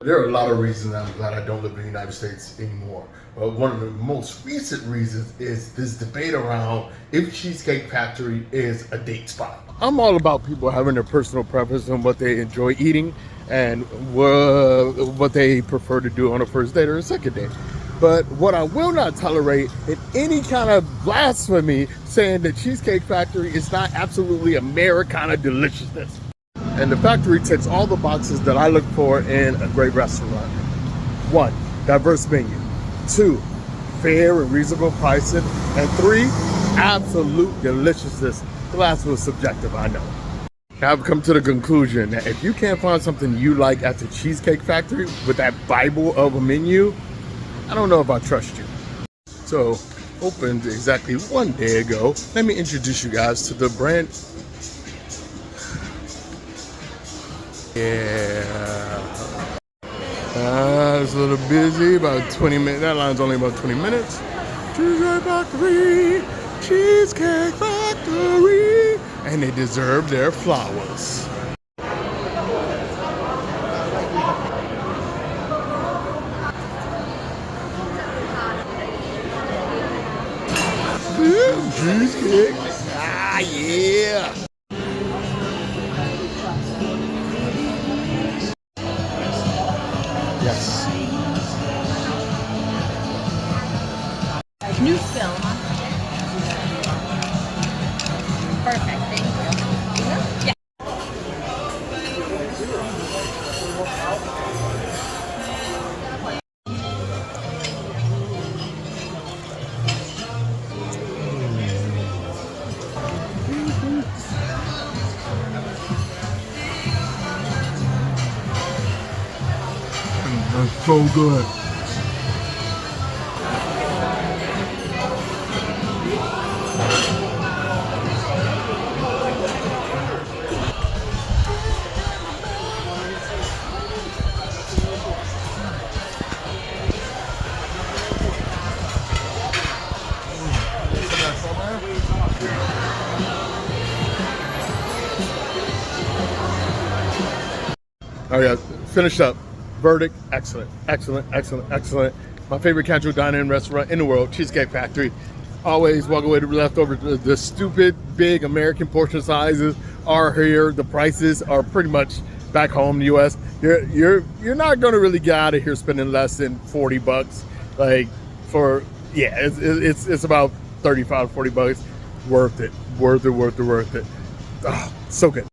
There are a lot of reasons I'm glad I don't live in the United States anymore. But one of the most recent reasons is this debate around if Cheesecake Factory is a date spot. I'm all about people having their personal preference on what they enjoy eating and what they prefer to do on a first date or a second date. But what I will not tolerate is any kind of blasphemy saying that Cheesecake Factory is not absolutely Americana deliciousness. And the factory ticks all the boxes that I look for in a great restaurant. 1, diverse menu. 2, fair and reasonable pricing. And 3, absolute deliciousness. The last was subjective, I know. Now I've come to the conclusion that if you can't find something you like at the Cheesecake Factory with that Bible of a menu, I don't know if I trust you. So, opened exactly 1 day ago, let me introduce you guys to the brand. Yeah. It's a little busy, about 20 minutes. That line's only about 20 minutes. Cheesecake Factory, Cheesecake Factory. And they deserve their flowers. Cheesecake. Ah, yeah. Yes. New film. Perfect, thank you. Yeah. That's so good. Oh yeah, finished up. Verdict, excellent, excellent, excellent, excellent. My favorite casual dining restaurant in the world, Cheesecake Factory. Always walk away with leftover. The stupid big American portion sizes are here. The prices are pretty much back home in the US. You're not gonna really get out of here spending less than 40 bucks. Like for, yeah, it's about 35, 40 bucks. Worth it, worth it, worth it, worth it. Oh, so good.